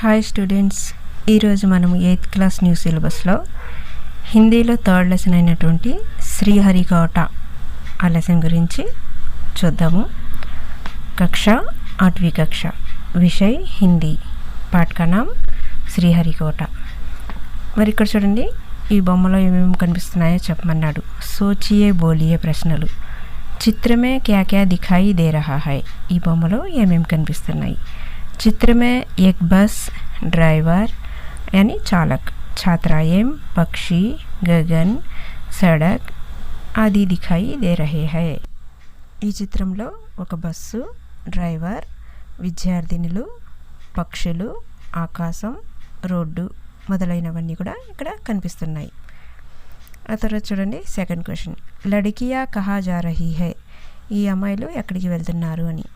Hi students, ఈరోజు మనము 8th class new సిలబస్లో హిందీలో థర్డ్ లెసన్ అయినటువంటి శ్రీహరికోట ఆ లెసన్ గురించి చూద్దాము. కక్ష 8वीं कक्षा, విషయ్ హిందీ, పాఠ్ కా నామ్ శ్రీహరికోట. మరి ఇక్కడ చూడండి, ఈ బొమ్మలో ఏమేమి కనిపిస్తున్నాయో చెప్పమన్నాడు. సోచియే బోలియే ప్రశ్నలు. చిత్రమే క్యా క్యా దిఖాయి దే రహా హై. ఈ బొమ్మలో ఏమేమి కనిపిస్తున్నాయి? चित्र में एक बस, ड्राइवर यानी चालक, छात्राएं, पक्षी, गगन, सड़क आदि दिखाई दे रहे हैं. ఈ చిత్రంలో ఒక బస్సు, డ్రైవర్, విద్యార్థినులు, పక్షులు, ఆకాశం, రోడ్డు మొదలైనవన్నీ కూడా ఇక్కడ కనిపిస్తున్నాయి. ఆ తర్వాత చూడండి సెకండ్ క్వశ్చన్. లడికియా కహా జా రహీ హై. ఈ అమ్మాయిలు ఎక్కడికి వెళ్తున్నారు అని.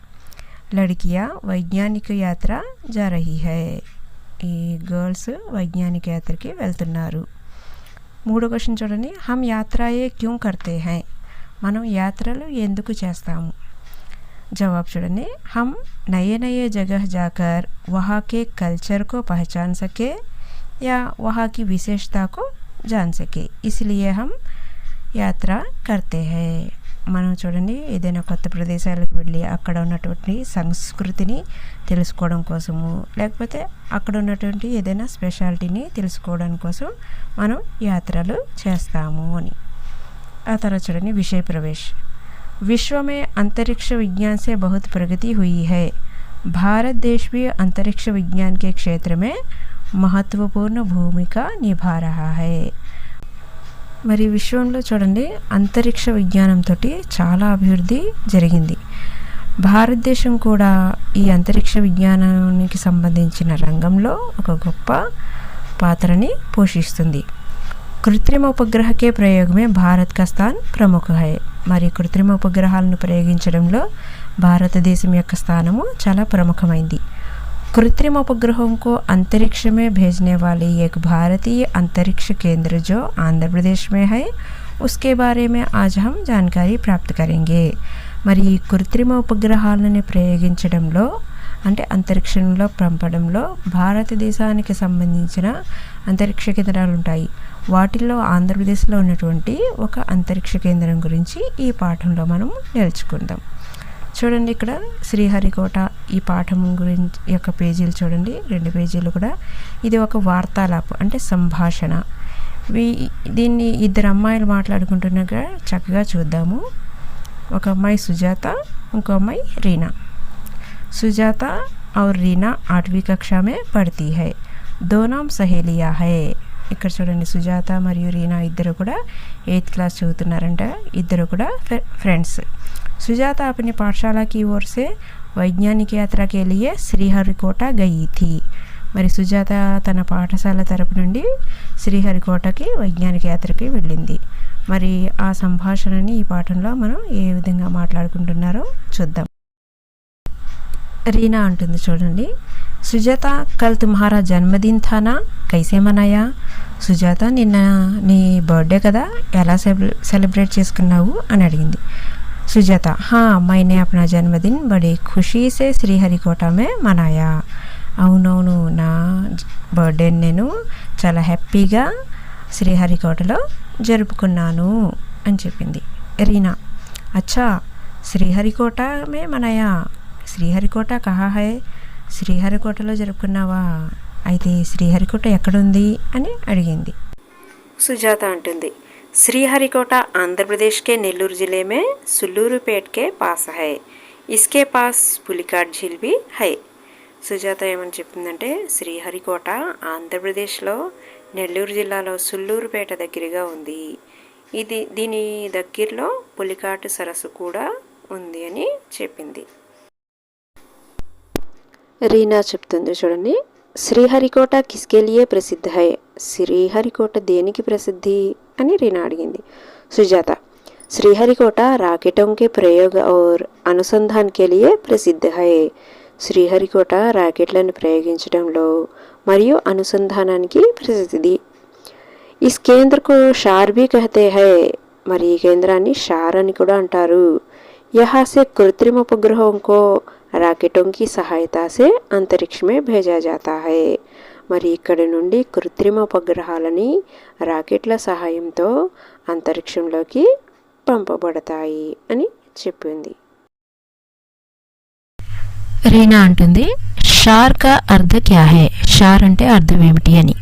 लड़कियाँ वैज्ञानिक यात्रा जा रही है. ఈ గర్ల్స్ వైజ్ఞానిక యాత్రకి వెళ్తున్నారు. మూడో క్వశ్చన్ చూడండి. హమ్ యాత్రాయే క్యూ కర్తే హై. మనం యాత్రలు ఎందుకు చేస్తాము? జవాబు చూడండి. हम नए नए जगह जाकर वहाँ के कल्चर को पहचान सके या वहाँ की विशेषता को जान सके, इसलिए हम यात्रा करते हैं. మనం చూడండి, ఏదైనా కొత్త ప్రదేశాలకు వెళ్ళి అక్కడ ఉన్నటువంటి సంస్కృతిని తెలుసుకోవడం కోసము, లేకపోతే అక్కడ ఉన్నటువంటి ఏదైనా స్పెషాలిటీని తెలుసుకోవడం కోసం మనం యాత్రలు చేస్తాము అని. ఆ తర్వాత చూడండి విషయ ప్రవేశ్. विश्व में अंतरिक्ष विज्ञान से बहुत प्रगति हुई है. भारत देश भी अंतरिक्ष विज्ञान के क्षेत्र में महत्वपूर्ण भूमिका निभा रहा है. మరి విశ్వంలో చూడండి, అంతరిక్ష విజ్ఞానంతో చాలా అభివృద్ధి జరిగింది. భారతదేశం కూడా ఈ అంతరిక్ష విజ్ఞానానికి సంబంధించిన రంగంలో ఒక గొప్ప పాత్రని పోషిస్తుంది. కృత్రిమ ఉపగ్రహకే ప్రయోగమే భారత్ కా స్థాన్ ప్రముఖ హై. మరి కృత్రిమ ఉపగ్రహాలను ప్రయోగించడంలో భారతదేశం యొక్క స్థానము చాలా ప్రముఖమైంది. कृत्रिम उपग्रहों को अंतरिक्ष में भेजने वाली एक भारतीय अंतरिक्ष केंद्र जो आंध्र प्रदेश में है, उसके बारे में आज हम जानकारी प्राप्त करेंगे. మరి కృత్రిమ ఉపగ్రహాలను ప్రయోగించడంలో అంటే అంతరిక్షంలో పంపడంలో భారతదేశానికి సంబంధించిన అంతరిక్ష కేంద్రాలు ఉంటాయి. వాటిల్లో ఆంధ్రప్రదేశ్లో ఉన్నటువంటి ఒక అంతరిక్ష కేంద్రం గురించి ఈ పాఠంలో మనం నేర్చుకుందాం. చూడండి, ఇక్కడ శ్రీహరికోట ఈ పాఠం గురించి యొక్క పేజీలు చూడండి, 2 పేజీలు కూడా. ఇది ఒక వార్తాలాపు అంటే సంభాషణ. దీన్ని ఇద్దరు అమ్మాయిలు మాట్లాడుకుంటున్నగా చక్కగా చూద్దాము. ఒక అమ్మాయి సుజాత, ఇంకో అమ్మాయి రీనా. సుజాత और रीना 8वीं कक्षा में पढ़ती है. दोनों सहेलियाँ है. ఇక్కడ చూడండి, సుజాత మరియు రీనా ఇద్దరు కూడా 8th క్లాస్ చదువుతున్నారంట. ఇద్దరు కూడా ఫ్రెండ్స్. सुजाता अपनी पाठशाला की ओर से वैज्ञानिक यात्रा के लिए श्रीहरिकोटा गई थी. మరి సుజాత తన పాఠశాల తరపు నుండి శ్రీహరికోటకి వైజ్ఞానిక యాత్రకి వెళ్ళింది. మరి ఆ సంభాషణని ఈ పాఠంలో మనం ఏ విధంగా మాట్లాడుకుంటున్నారో చూద్దాం. రీనా అంటుంది చూడండి. సుజాత, కల్ తుమ్హారా జన్మదిన్ థా నా, కైసే మనాయా. సుజాత, నిన్న నీ బర్త్డే కదా, ఎలా సెలబ్రేట్ చేసుకున్నావు అని అడిగింది. सुजाता, हाँ मैंने अपना जन्मदिन बड़ी खुशी से श्रीहरिकोटा में मनाया. అవునవును, నా బర్త్డే నేను చాలా హ్యాపీగా శ్రీహరికోటలో జరుపుకున్నాను అని చెప్పింది రీనా. అచ్చా, శ్రీహరికోట మే మనాయా. శ్రీహరికోట కహా హై. శ్రీహరికోటలో జరుపుకున్నావా? అయితే శ్రీహరికోట ఎక్కడుంది అని అడిగింది. సుజాత అంటుంది, श्रीहरिकोटा आंध्र प्रदेश के नेल्लूर जिले में सुल्लूरुपेट के पास है. इसके पास पुलिकाट झील भी है. సుజాత ఏమని చెప్తుందంటే, శ్రీహరికోట ఆంధ్రప్రదేశ్లో నెల్లూరు జిల్లాలో సుల్లూరుపేట దగ్గరగా ఉంది. దీని దగ్గరలో పులికాటు సరస్సు కూడా ఉంది అని చెప్పింది. రీనా చెప్తుంది చూడండి. శ్రీహరికోట కిస్కే లియే ప్రసిద్ధ హై. శ్రీహరికోట దేనికి ప్రసిద్ధి అని రీనా అడిగింది. సుజాత, श्रीहरिकोटा राकेटों के प्रयोग और अनुसंधान के लिए प्रसिद्ध है. శ్రీహరికోట రాకెట్లను ప్రయోగించడంలో మరియు అనుసంధానానికి ప్రసిద్ధి. ఇస్ కేంద్రకు షార్ भी कहते हैं. మరి ఈ కేంద్రాన్ని షార్ అని కూడా అంటారు. यहाँ से कृत्रिम उपग्रहों को राकेटों की सहायता से अंतरिक्ष में भेजा जाता है। మరి ఇక్కడి నుండి కృత్రిమ ఉపగ్రహాలని రాకెట్ల సహాయంతో అంతరిక్షంలోకి పంపబడతాయి అని చెప్పింది. రీనా అంటుంది షార్ కా అర్ధ క్యా హై, షార్ అంటే అర్థం ఏమిటి అని.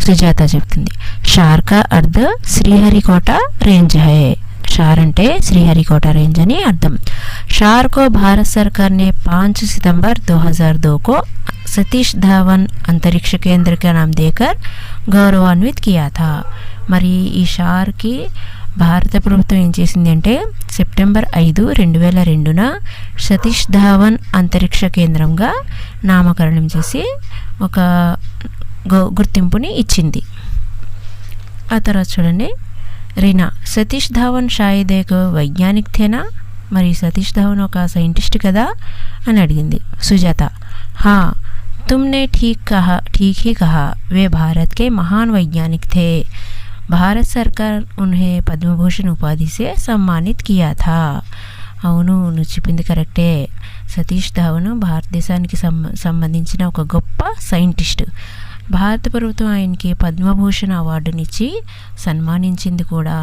సుజాత చెప్తుంది షార్ కా అర్ధ శ్రీహరికోట రేంజ్ హై, షార్ అంటే శ్రీహరికోట రేంజ్ అని అర్థం. షార్ को भारत सरकार ने 5 सितंबर 2002 को सतीश धवन अंतरिक्ष केंद्र का नाम देकर गौरवान्वित किया था. మరి ఈ షార్కి భారత ప్రభుత్వం ఏం చేసింది అంటే సెప్టెంబర్ 5, 2002న సతీష్ ధావన్ అంతరిక్ష కేంద్రంగా నామకరణం చేసి ఒక గుర్తింపుని ఇచ్చింది. ఆ తర్వాత చూడండి రీనా, సతీష్ ధావన్ షాయద్ ఏక్ వైజ్ఞానిక్ థేనా, మరి సతీష్ ధావన్ ఒక సైంటిస్ట్ కదా అని అడిగింది. సుజాత హా तुमने ठीक ही कहा वे भारत के महान वैज्ञानिक थे. भारत सरकार उन्हें पद्म भूषण उपाधि से सम्मानित किया था. అవును నువ్వు చెప్పింది కరెక్టే. సతీష్ ధావన్ భారతదేశానికి సంబంధించిన ఒక గొప్ప సైంటిస్ట్. భారత ప్రభుత్వం ఆయనకి పద్మభూషణ్ అవార్డునిచ్చి సన్మానించింది కూడా.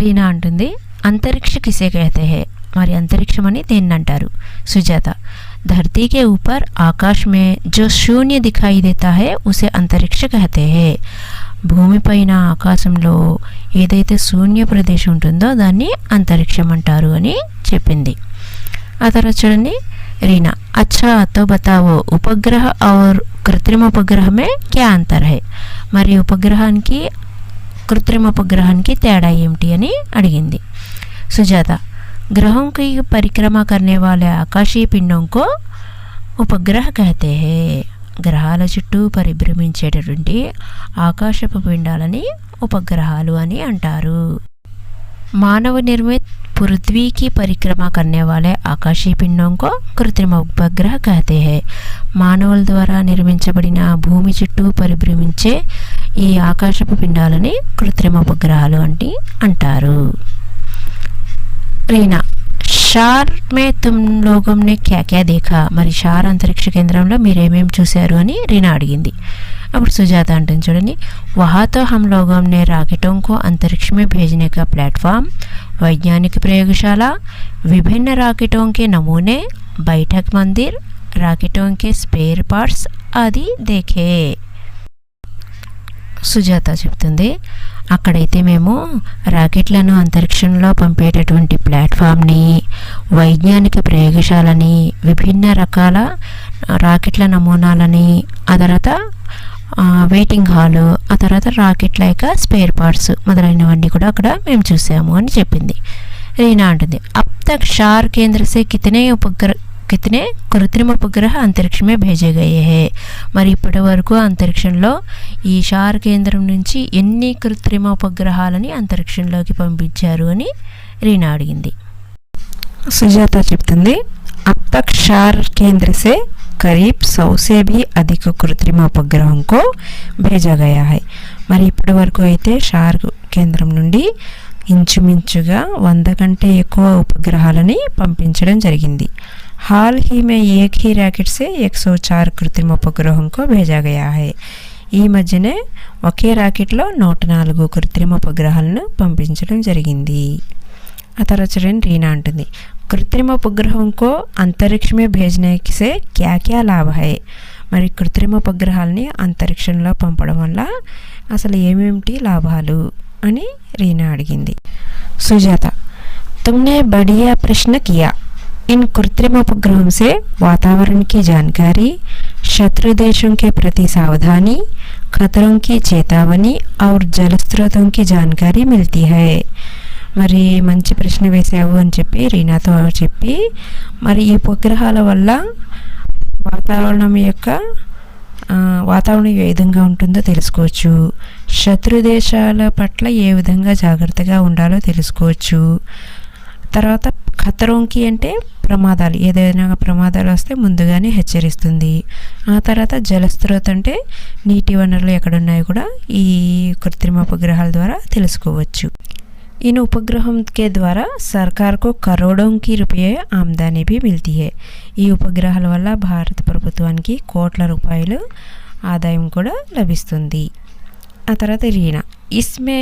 రీనా అంటుంది అంతరిక్ష కిసే కహతే హై, మరి అంతరిక్షం అని దేన్ని అంటారు. సుజాత धरती के ऊपर आकाश में जो शून्य दिखाई देता है उसे अंतरिक्ष कहते हैं. భూమిపైన ఆకాశంలో ఏదైతే శూన్య ప్రదేశం ఉంటుందో దాన్ని అంతరిక్షం అంటారు అని చెప్పింది. ఆ తర్వాత చూడండి రీనా, అచ్చా తో బతావో ఉపగ్రహ ఔర్ కృత్రిమ ఉపగ్రహ మే క్యా అంతర్ హై, మరి ఉపగ్రహానికి కృత్రిమ ఉపగ్రహానికి తేడా ఏమిటి అని అడిగింది. సుజాత ग्रहों की परिक्रमा करने वाले आकाशीय पिंडों को उपग्रह कहते हैं. గ్రహాల చుట్టూ పరిభ్రమించేటటువంటి ఆకాశపు పిండాలని ఉపగ్రహాలు అని అంటారు. మానవ నిర్మిత पृथ्वी की परिक्रमा करने वाले आकाशीय पिंडों को कृत्रिम उपग्रह कहते हैं. మానవుల ద్వారా నిర్మించబడిన భూమి చుట్టూ పరిభ్రమించే ఈ ఆకాశపు పిండాలని కృత్రిమ ఉపగ్రహాలు అంటే అంటారు. రీనా, షార్ మే తుమ్ లోగోం నే క్యా క్యా దేఖా, మరి షార్ అంతరిక్ష కేంద్రంలో మీరేమేమి చూశారు అని రీనా అడిగింది. అప్పుడు సుజాత అంటుంది చూడండి, వహా తో హమ్ లోగోం నే రాకెటోं को अंतरिक्ष में भेजने का प्लेटफॉर्म, वैज्ञानिक प्रयोगशाला, विभिन्न राकेटों के नमूने, बैठक मंदिर, राकेटों के स्पेयर पार्ट्स आदि देखे. సుజాత చెప్తుంది అక్కడైతే మేము రాకెట్లను అంతరిక్షంలో పంపేటటువంటి ప్లాట్ఫామ్ని, వైజ్ఞానిక ప్రయోగశాలని, విభిన్న రకాల రాకెట్ల నమూనాలని, ఆ తర్వాత వెయిటింగ్ హాలు, ఆ తర్వాత రాకెట్ల యొక్క స్పేర్ పార్ట్స్ మొదలైనవన్నీ కూడా అక్కడ మేము చూసాము అని చెప్పింది. రీనా అంటుంది అబ్ తక్ షార్ కేంద్ర సే కితనే కృత్రిమ ఉపగ్రహ అంతరిక్ష మే భేజే గయే హై, మరి ఇప్పటి వరకు అంతరిక్షంలో ఈ షార్ కేంద్రం నుంచి ఎన్ని కృత్రిమ ఉపగ్రహాలని అంతరిక్షంలోకి పంపించారు అని రీనా అడిగింది. సుజాత చెప్తుంది अब तक शार केंद्र से करीब 100 से भी अधिक कृत्रिम उपग्रहों को भेजा गया है. మరి ఇప్పటి వరకు అయితే షార్ కేంద్రం నుండి ఇంచుమించుగా 100 కంటే ఎక్కువ ఉపగ్రహాలని పంపించడం జరిగింది. हाल ही में एक ही रैकेट से 104 कृत्रिम उपग्रहों को भेजा गया है. ఈ మధ్యనే ఒకే రాకెట్లో 104 కృత్రిమ ఉపగ్రహాలను పంపించడం జరిగింది. ఆ తర్వాత చూడండి రీనా అంటుంది కృత్రిమ ఉపగ్రహం को अंतरिक्ष में भेजने से क्या क्या लाभ है, మరి కృత్రిమ ఉపగ్రహాలని అంతరిక్షంలో పంపడం వల్ల అసలు ఏమేమిటి లాభాలు అని రీనా అడిగింది. సుజాత तुमने बढ़िया प्रश्न किया. इन कृत्रिम उपग्रहों से वातावरण की जानकारी, शत्रु देशों के प्रति सावधानी, खतरों की चेतावनी और जल स्रोतों की जानकारी मिलती है. మరి మంచి ప్రశ్న వేసావు అని చెప్పి రీనాతో చెప్పి మరి ఈ ఉపగ్రహాల వల్ల వాతావరణం ఏ విధంగా ఉంటుందో తెలుసుకోవచ్చు, శత్రు దేశాల పట్ల ఏ విధంగా జాగ్రత్తగా ఉండాలో తెలుసుకోవచ్చు. తర్వాత ఖతరోంకి అంటే ప్రమాదాలు, ఏదైనా ప్రమాదాలు వస్తే ముందుగానే హెచ్చరిస్తుంది. ఆ తర్వాత జలస్రోత్ అంటే నీటి వనరులు ఎక్కడున్నాయో కూడా ఈ కృత్రిమ ఉపగ్రహాల ద్వారా తెలుసుకోవచ్చు. इन उपग्रहों के द्वारा सरकार को करोड़ों की रुपये आमदनी भी मिलती है. ఈ ఉపగ్రహాల వల్ల భారత ప్రభుత్వానికి కోట్ల రూపాయలు ఆదాయం కూడా లభిస్తుంది. ఆ తర్వాత రీనా, ఇస్మే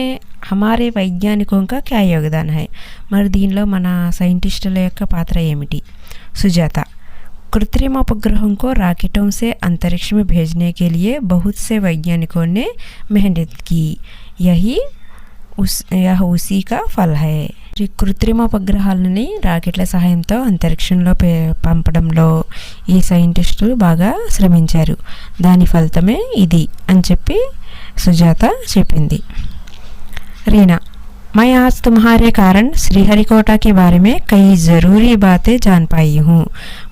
హమారే వైజ్ఞానికోं का क्या योगदान है. మరి దీనిలో మన సైంటిస్టుల యొక్క పాత్ర ఏమిటి. సుజాత, कृत्रिम उपग्रहों को रॉकेटों से अंतरिक्ष में भेजने के लिए बहुत से वैज्ञानिकों ने मेहनत की. यह उसी का फल है. కృత్రిమ ఉపగ్రహాలని రాకెట్ల సహాయంతో అంతరిక్షంలో పంపడంలో ఈ సైంటిస్టులు బాగా శ్రమించారు. దాని ఫలితమే ఇది అని చెప్పి సుజాత చెప్పింది. రీనా, मैं आज तुम्हारे कारण श्रीहरिकोटा के बारे में कई ज़रूरी बातें जान पाई हूँ.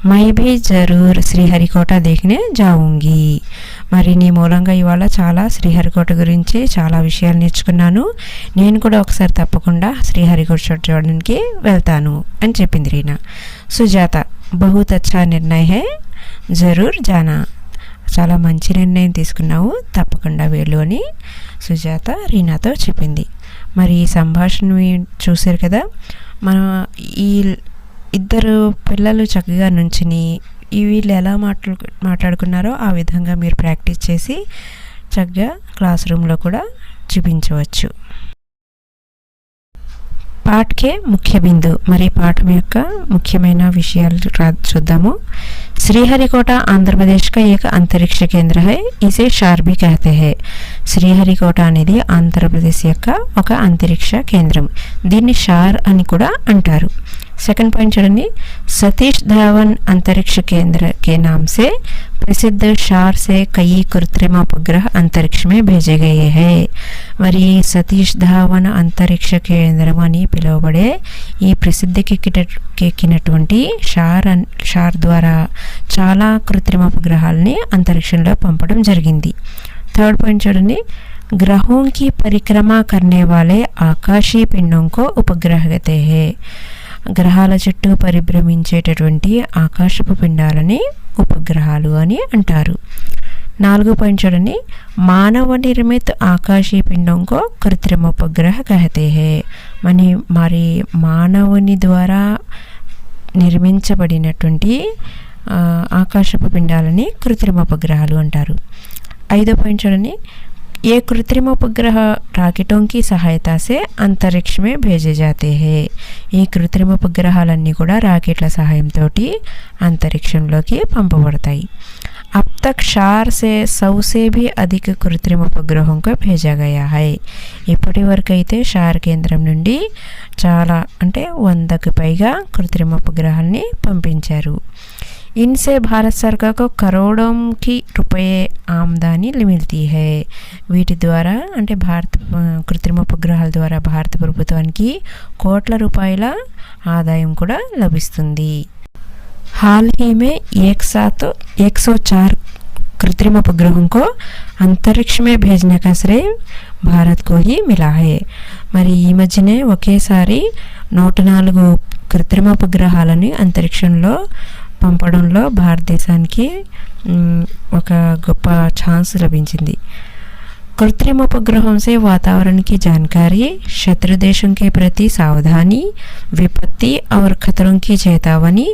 मैं भी ज़रूर श्रीहरिकोटा देखने जाऊँगी. మరి నీ మూలంగా ఇవాళ చాలా శ్రీహరికోట గురించి చాలా విషయాలు నేర్చుకున్నాను. నేను కూడా ఒకసారి తప్పకుండా శ్రీహరికోట చూడడానికి వెళ్తాను అని చెప్పింది రీనా. సుజాత, బహుత్ అచ్చా నిర్ణయ హై, జరూర్ జానా. చాలా మంచి నిర్ణయం తీసుకున్నావు, తప్పకుండా వెళ్ళు అని సుజాత రీనాతో చెప్పింది. మరి ఈ సంభాషణ చూశారు కదా. మనం ఈ ఇద్దరు పిల్లలు చక్కగా నుంచుని వీళ్ళు ఎలా మాట్లాడుకున్నారో ఆ విధంగా మీరు ప్రాక్టీస్ చేసి చక్కగా క్లాస్ రూమ్లో కూడా చూపించవచ్చు. పాఠకే ముఖ్య బిందు, మరి పాఠం యొక్క ముఖ్యమైన విషయాలు చూద్దాము. श्रीहरिकोटा आंध्र प्रदेश का एक अंतरिक्ष केंद्र है. इसे शार भी कहते हैं. శ్రీహరికోట అనేది ఆంధ్రప్రదేశ్ యొక్క ఒక అంతరిక్ష కేంద్రం. దీన్ని షార్ అని కూడా అంటారు. सेकंड पॉइंट చూడండి. सतीश धवन अंतरिक्ष केंद्र के नाम से प्रसिद्ध शार से कई कृत्रिम उपग्रह अंतरिक्ष में भेजे गए हैं. మరి సతీష్ ధావన్ అంతరిక్ష కేంద్రం అని పిలువబడే ఈ ప్రసిద్ధికెక్కినటువంటి షార్ ద్వారా చాలా కృత్రిమ ఉపగ్రహాలని అంతరిక్షంలో పంపడం జరిగింది. థర్డ్ పాయింట్ చూడండి. ग्रहों की परिक्रमा करने वाले आकाशीय पिंडों को उपग्रह कहते हैं. గ్రహాల చుట్టూ పరిభ్రమించేటటువంటి ఆకాశపు పిండాలని ఉపగ్రహాలు అని అంటారు. 4 పాయింట్ చూడండి. మానవ నిర్మిత ఆకాశీయ పిండంకో కృత్రిమ ఉపగ్రహ कहते हैं. మరి మానవుని ద్వారా నిర్మించబడినటువంటి ఆకాశపు పిండాలని కృత్రిమ ఉపగ్రహాలు అంటారు. 5 పాయింట్ చూడండి. ये कृत्रिम उपग्रह राकेटों की सहायता से अंतरिक्ष में भेजे जाते हैं. ఈ కృత్రిమ ఉపగ్రహాలన్నీ కూడా రాకెట్ల సహాయంతో అంతరిక్షంలోకి పంపబడతాయి. अब तक शार से 100 से भी अधिक कृत्रिम उपग्रहों को भेजा गया है. ఇప్పటి వరకు అయితే షార్ కేంద్రం నుండి చాలా అంటే 100కి పైగా కృత్రిమ ఉపగ్రహాలని పంపించారు. इनसे भारत सरकार को करोड़ों की रुपये आमदनी मिलती है. వీటి ద్వారా అంటే భారత కృత్రిమ ఉపగ్రహాల ద్వారా భారత ప్రభుత్వానికి కోట్ల రూపాయల ఆదాయం కూడా లభిస్తుంది. हाल ही में एक साथ 104 कृत्रिम उपग्रहों को अंतरिक्ष में भेजने का श्रेय भारत को ही मिला है. మరి ఈ మధ్యనే ఒకేసారి 104 కృత్రిమ ఉపగ్రహాలని అంతరిక్షంలో పంపడంలో భారతదేశానికి ఒక గొప్ప ఛాన్స్ లభించింది. कृत्रिम उपग्रहों से वातावरण की जानकारी, शत्रु देशों के प्रति सावधानी, विपत्ति और खतरों की चेतावनी,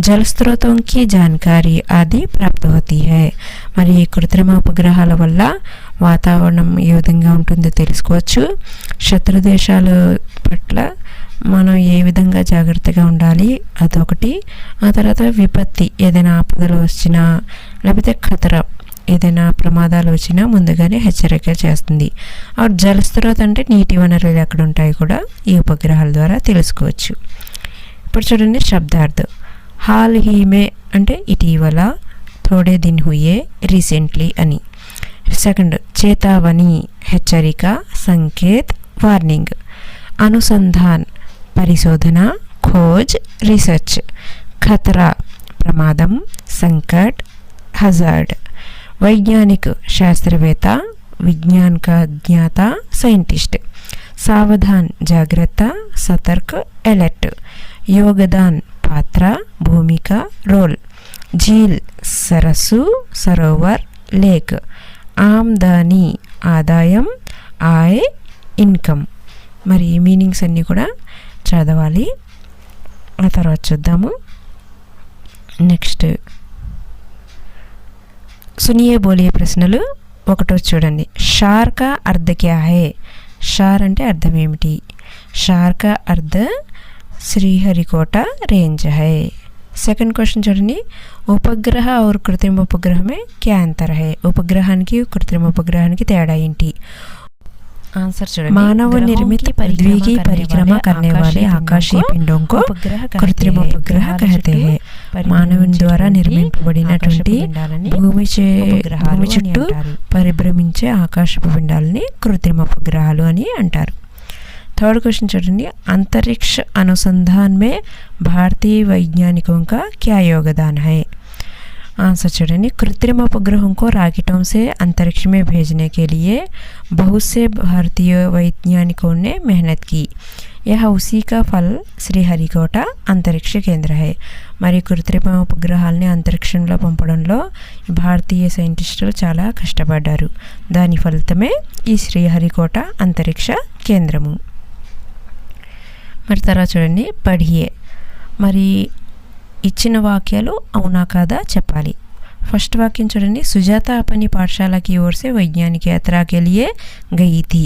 जल स्रोतों की जानकारी आदि प्राप्त होती है. మరి కృత్రిమ ఉపగ్రహాల వల్ల వాతావరణం ఏ విధంగా ఉంటుందో తెలుసుకోవచ్చు. శత్రు దేశాల పట్ల మనం ఏ విధంగా జాగ్రత్తగా ఉండాలి అదొకటి. ఆ తర్వాత విపత్తి, ఏదైనా ఆపదలు వచ్చినా లేకపోతే ఖతర ఏదైనా ప్రమాదాలు వచ్చినా ముందుగానే హెచ్చరిక చేస్తుంది. ఆ జలస్రోత అంటే నీటి వనరులు ఎక్కడ ఉంటాయి కూడా ఈ ఉపగ్రహాల ద్వారా తెలుసుకోవచ్చు. ఇప్పుడు చూడండి శబ్దార్థం. హాల్ హీ మే అంటే ఇటీవల, థోడే దిన్ హుయే రీసెంట్లీ అని. సెకండ్ చేతావని హెచ్చరిక, సంకేత్ వార్నింగ్. అనుసంధాన్ పరిశోధన, ఖోజ్ రీసెర్చ్. ఖతరా ప్రమాదం, సంకట్ హజార్డ్. वैज्ञानिक शास्त्रवेत्ता, विज्ञान का ज्ञाता साइंटिस्ट. सावधान जागृता, सतर्क अलर्ट. योगदान पात्र, भूमिका रोल. झील सरस्सु, सरोवर लेक. आमदनी आदायम, आय इनकम. మరి మీనింగ్స్ అన్నీ కూడా చదవాలి. ఆ తర్వాత చూద్దాము. నెక్స్ట్ సునియే బోలియే ప్రశ్నలు. ఒకటో చూడండి, షార్ కా అర్ధ క్యా హై? షార్ అంటే అర్థం ఏమిటి? షార్ కా అర్ధ Sriharikota range high. Second question చూడండి, ఉపగ్రహ और కృత్రిమ ఉపగ్రహ में क्या अंतर है? ఉపగ్రహానికి కృత్రిమ ఉపగ్రహానికి తేడా ఏంటి? आंसर చూడండి, मानव निर्मित पृथ्वी की परिक्रमा करने वाले आकाशीय पिंडों को कृत्रिम उपग्रह कहते हैं. మానవుని ద్వారా నిర్మింపబడినటువంటి భూమి చుట్టూ పరిభ్రమించే ఆకాశపు పిండాలని కృత్రిమ ఉపగ్రహాలు అని అంటారు. थर्ड क्वेश्चन చూడండి, अंतरिक्ष अनुसंधान में भारतीय वैज्ञानिकों का क्या योगदान है? आंसर చూడండి, कृत्रिम उपग्रहों को रॉकेटों से अंतरिक्ष में भेजने के लिए बहुत से भारतीय वैज्ञानिकों ने मेहनत की. यह उसी का फल శ్రీహరికోట అంతరిక్ష కేంద్ర है. మరి కృత్రిమ ఉపగ్రహాలని అంతరిక్షంలో పంపడంలో భారతీయ సైంటిస్టులు చాలా కష్టపడ్డారు. దాని ఫలితమే ఈ శ్రీహరికోట అంతరిక్ష కేంద్రము. మరి తర్వాత చూడండి, పढ़िए. మరి ఇచ్చిన వాక్యాలు అవునా కాదా చెప్పాలి. ఫస్ట్ వాక్యం చూడండి, సుజాత अपनी पाठशाला की ओर से वैज्ञानिक यात्रा के लिए गई थी.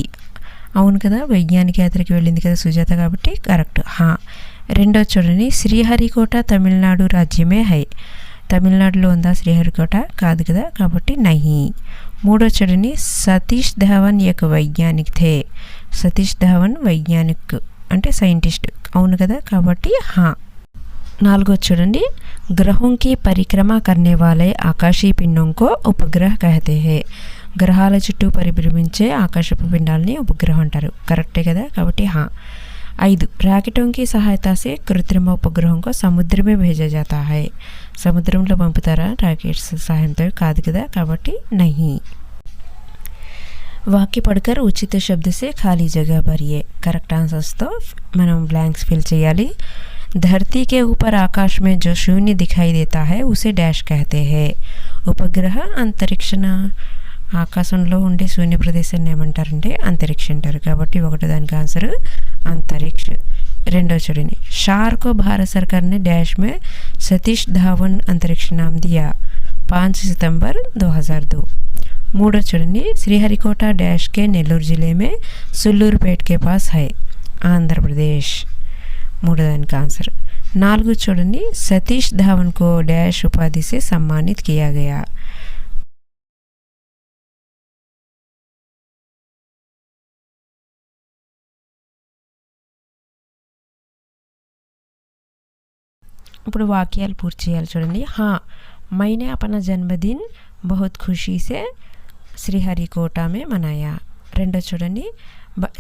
అవును కదా, వైజ్ఞానిక యాత్రకి వెళ్ళింది కదా సుజాత, కాబట్టి కరెక్ట్. హా. రెండో చూడండి, శ్రీహరికోట తమిళనాడు రాజ్యమే హై. తమిళనాడులో ఉందా శ్రీహరికోట? కాదు కదా, కాబట్టి నహి. మూడో చూడండి, సతీష్ ధావన్ యొక్క వైజ్ఞానిక్ థే. సతీష్ ధావన్ వైజ్ఞానిక్ అంటే సైంటిస్ట్, అవును కదా, కాబట్టి హా. నాలుగో చూడండి, గ్రహం की परिक्रमा करने वाले आकाशीय पिंडों को उपग्रह कहते हैं. గ్రహాల చుట్టూ పరిభ్రమించే ఆకాశపు పిండాలని ఉపగ్రహం అంటారు. కరెక్టే కదా, కాబట్టి హా. 5 రాకెటోं की सहायता से कृत्रिम उपग्रहों को समुद्र में भेजा जाता है. సముద్రంలో పంపుతారా రాకెట్స్ సహాయంతో? కాదు కదా, కాబట్టి నహి. వాక్య పడకర్ ఉచిత శబ్ద సే ఖాళీ జగह భరియే. కరెక్ట్ ఆన్సర్స్తో మనం బ్లాంక్స్ ఫిల్ చేయాలి. धरती के ऊपर आकाश में जो शून्य दिखाई देता है उसे डैश कहते हैं. ఉపగ్రహ అంతరిక్షణ ఆకాశంలో ఉండే శూన్య ప్రదేశాన్ని ఏమంటారంటే అంతరిక్ష అంటారు. కాబట్టి ఒకటి దానికి ఆన్సర్ అంతరిక్ష. రెండో చూడండి, शार को भारत सरकार ने डैश में सतीश धावन अंतरिक्ष नाम दिया. 5 सितंबर 2002. మూడో చూడండి, శ్రీహరికోట डैश के नेल्लूर जिले में सुल्लूरपेट के पास है, आंध्र प्रदेश. మూడో దానికి ఆన్సర్. 4 చూడండి, సతీష్ ధావన్ को डैश उपाधि से सम्मानित किया गया. ఇప్పుడు వాక్యాలు పూర్తి చేయాలి. చూడండి, హా मैंने अपना जन्मदिन बहुत खुशी से श्रीहरिकोटा में मनाया. రెండో చూడండి,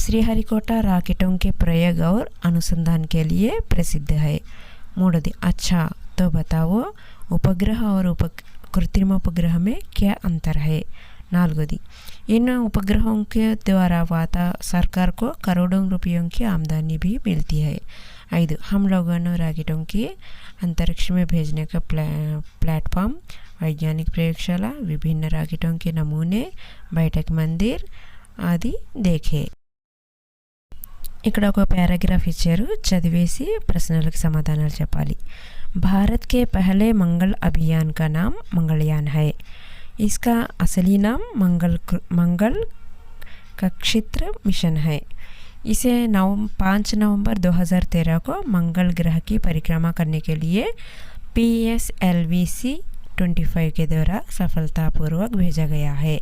श्रीहरिकोटा राकेटों के प्रयोग और अनुसंधान के लिए प्रसिद्ध है. మూడోది, अच्छा तो बताओ उपग्रह और कृत्रिम उपग्रह में क्या अंतर है. నాలుగోది, इन उपग्रहों के द्वारा सरकार को करोड़ों रुपयों की आमदनी भी मिलती है. 5 हम लोगों ने राकेटों की अंतरिक्ष में भेजने का प्लेटफॉर्म, वैज्ञानिक प्रयोगशाला, विभिन्न राकेटों के नमूने, बैठक मंदिर आदि देखे. ఇక్కడ ఒక పారాగ్రాఫ్ ఇచ్చారు, చదివేసి ప్రశ్నలకు సమాధానాలు చెప్పాలి. भारत के पहले मंगल अभियान का नाम मंगलयान है. इसका असली नाम मंगल कक्षित्र मिशन है. इसे 5 नवंबर 2013 को मंगल ग्रह की परिक्रमा करने के लिए PSLV-C-25 के द्वारा सफलतापूर्वक भेजा गया है.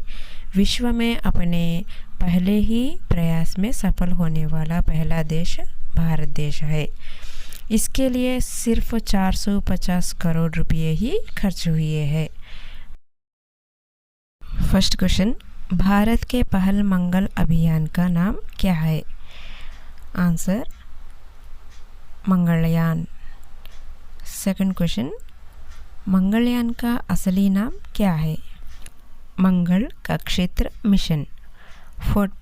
विश्व में अपने पहले ही प्रयास में सफल होने वाला पहला देश भारत देश है. इसके लिए सिर्फ 450 करोड़ रुपये ही खर्च हुए हैं. फर्स्ट क्वेश्चन, भारत के पहल मंगल अभियान का नाम क्या है. Answer Mangalyaan. Second question, Mangalyaan का असली नाम क्या है. मंगल कक्षित्र मिशन.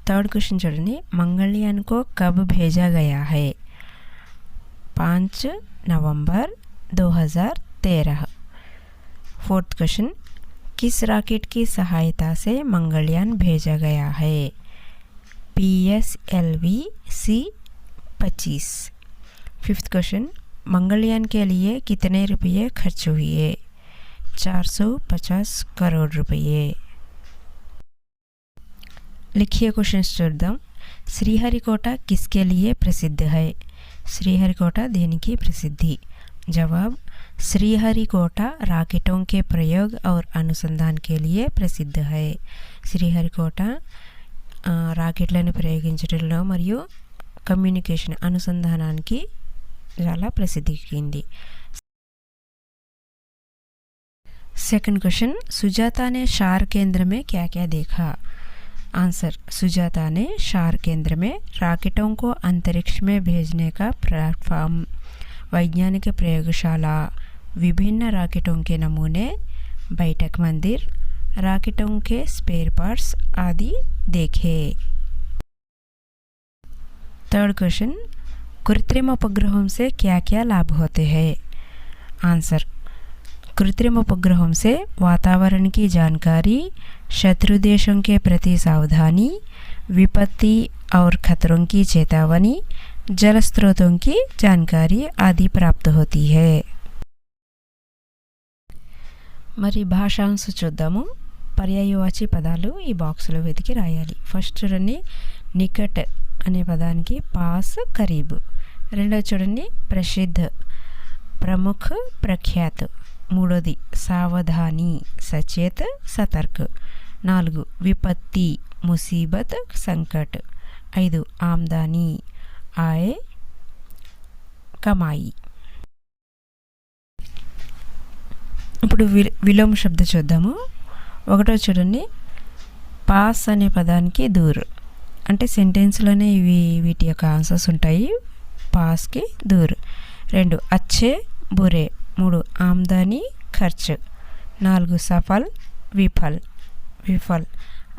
थर्ड क्वेश्चन చూడండి, मंगलयान को कब भेजा गया है. 5 नवंबर 2013. फोर्थ क्वेश्चन, किस रॉकेट की सहायता से मंगलयान भेजा गया है. PSLV C25। Fifth question, Mangalyaan के लिए कितने रुपये खर्च हुए? 450 करोड़ रुपये। लिखिए क्वेश्चन చూద్దాం। శ్రీహరికోట किसके लिए प्रसिद्ध है? श्रीहरिकोटा देనికి प्रसिद्धि। जवाब, श्रीहरिकोटा रॉकेटों के प्रयोग और अनुसंधान के लिए प्रसिद्ध है। శ్రీహరికోట రాకెట్లను ప్రయోగించడంలో మరియు కమ్యూనికేషన్ అనుసంధానానికి చాలా ప్రసిద్ధి ఎక్కింది। सेकंड क्वेश्चन, सुजाता ने शार केंद्र में क्या क्या देखा? आंसर, सुजाता ने शार केंद्र में रॉकेटों को अंतरिक्ष में भेजने का प्लेटफॉर्म, वैज्ञानिक प्रयोगशाला, विभिन्न रॉकेटों के नमूने, बैठक मंदिर, रॉकेटों के स्पेयर पार्ट्स आदि देखे। थर्ड क्वेश्चन, कृत्रिम उपग्रहों से क्या क्या लाभ होते हैं? आंसर, कृत्रिम उपग्रहों से वातावरण की जानकारी, शत्रु देशों के प्रति सावधानी, विपत्ति और खतरों की चेतावनी, जल स्रोतों की जानकारी आदि प्राप्त होती है। మరి భాషాంశ చూద్దాము। పర్యాయవాచి పదాలు ఈ బాక్స్లో వెతికి రాయాలి। ఫస్ట్ చూడండి, నికట్ అనే పదానికి పాస్, కరీబ్। రెండోది చూడండి, ప్రసిద్ధ, ప్రముఖ, ప్రఖ్యాత్। మూడోది సావధాని, సచేత్, సతర్క్। 4 విపత్తి, ముసీబత్, సంకట్। 5 ఆమ్దానీ, ఆయ్, కమాయి। ఇప్పుడు విలోమ శబ్ద చూద్దాము। ఒకటో చూడండి, పాస్ అనే పదానికి దూర్, అంటే సెంటెన్స్లోనే వీటి యొక్క ఆన్సర్స్ ఉంటాయి। పాస్కి దూర్। 2 అచ్చే, బురే। 3 ఆమ్దానీ, ఖర్చ్। 4 సఫల్, విఫల్, విఫల్।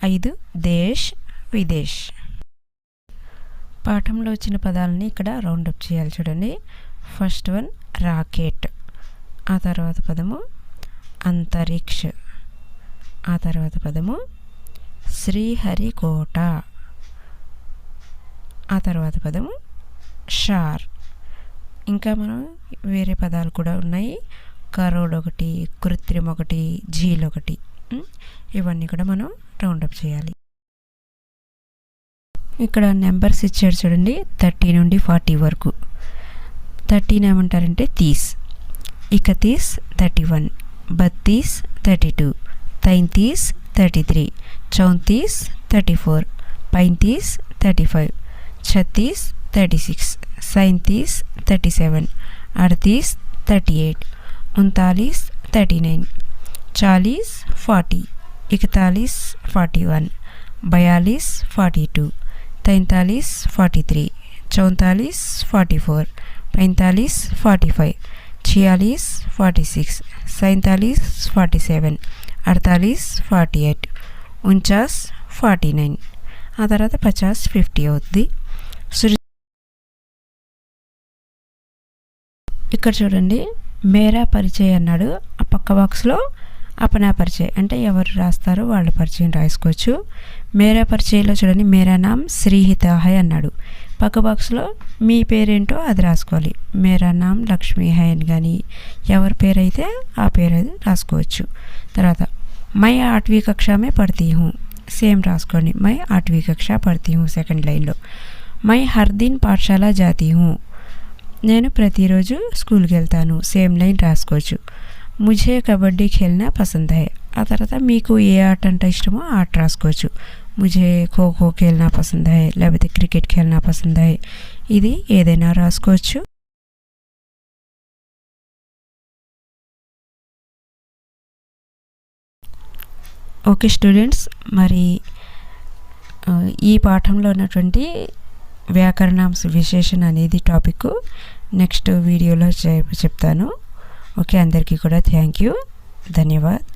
5 దేశ్, విదేశ్। పాఠంలో వచ్చిన పదాలని ఇక్కడ రౌండప్ చేయాలి చూడండి। ఫస్ట్ వన్ రాకెట్, ఆ తర్వాత పదము అంతరిక్ష, ఆ తర్వాత పదము శ్రీహరికోట, ఆ తర్వాత పదము షార్। ఇంకా మనం వేరే పదాలు కూడా ఉన్నాయి, కరోడ్ ఒకటి, కృత్రిమ ఒకటి, ఝీల్ ఒకటి। ఇవన్నీ కూడా మనం రౌండప్ చేయాలి। ఇక్కడ నెంబర్స్ ఇచ్చాడు చూడండి, 30 నుండి 40 వరకు। 13 ఏమంటారంటే 30, 31, 31, 32, 32, 33, 33, 34, 34, 35, 35, 36, 36, 37, 37, 38, 38, 39, 39, 40, 40, 41, 41, 42, 42, 43, 43, 44, 44, 45, 45, 46, 46, 47, 47, 48, 48, 49, 49, ఆ తర్వాత 50, 50 అవుతుంది। ఇక్కడ చూడండి, మేరా పరిచయ్ అన్నాడు, ఆ పక్క బాక్స్లో అపనా పరిచయ్ అంటే ఎవరు రాస్తారో వాళ్ళ పరిచయం రాసుకోవచ్చు। మేరా పరిచయలో చూడండి, మేరా నామ్ శ్రీహిత హై అన్నాడు, పక్క బాక్స్లో మీ పేరేంటో అది రాసుకోవాలి। మేరా నామ్ లక్ష్మీ హై అని కానీ ఎవరి పేరైతే ఆ పేరు అది రాసుకోవచ్చు। తర్వాత మై 8वीं कक्षा में पढ़ती हूँ, సేమ్ రాసుకోండి, మై 8वीं कक्षा पढ़ती हूँ సెకండ్ లైన్లో। మై హర్ దిన్ పాఠశాల జాతీ హూ, నేను ప్రతిరోజు స్కూల్కి వెళ్తాను, సేమ్ లైన్ రాసుకోవచ్చు। ముझे కబడ్డీ ఖేల్నా పసంద్ హై, ఆ తర్వాత మీకు ఏ ఆట అంటే ఇష్టమో ఆ ఆట రాసుకోవచ్చు। ముझे ఖోఖో ఖేల్నా పసంద్ హై, లేకపోతే క్రికెట్ ఖేల్నా పసంద్ హై, ఇది ఏదైనా రాసుకోవచ్చు। ఓకే స్టూడెంట్స్, మరి ఈ పాఠంలో ఉన్నటువంటి వ్యాకరణాంశ విశేషణ అనేది టాపిక్ నెక్స్ట్ వీడియోలో చెప్తాను। ఓకే, అందరికీ కూడా థ్యాంక్ యూ, ధన్యవాద్।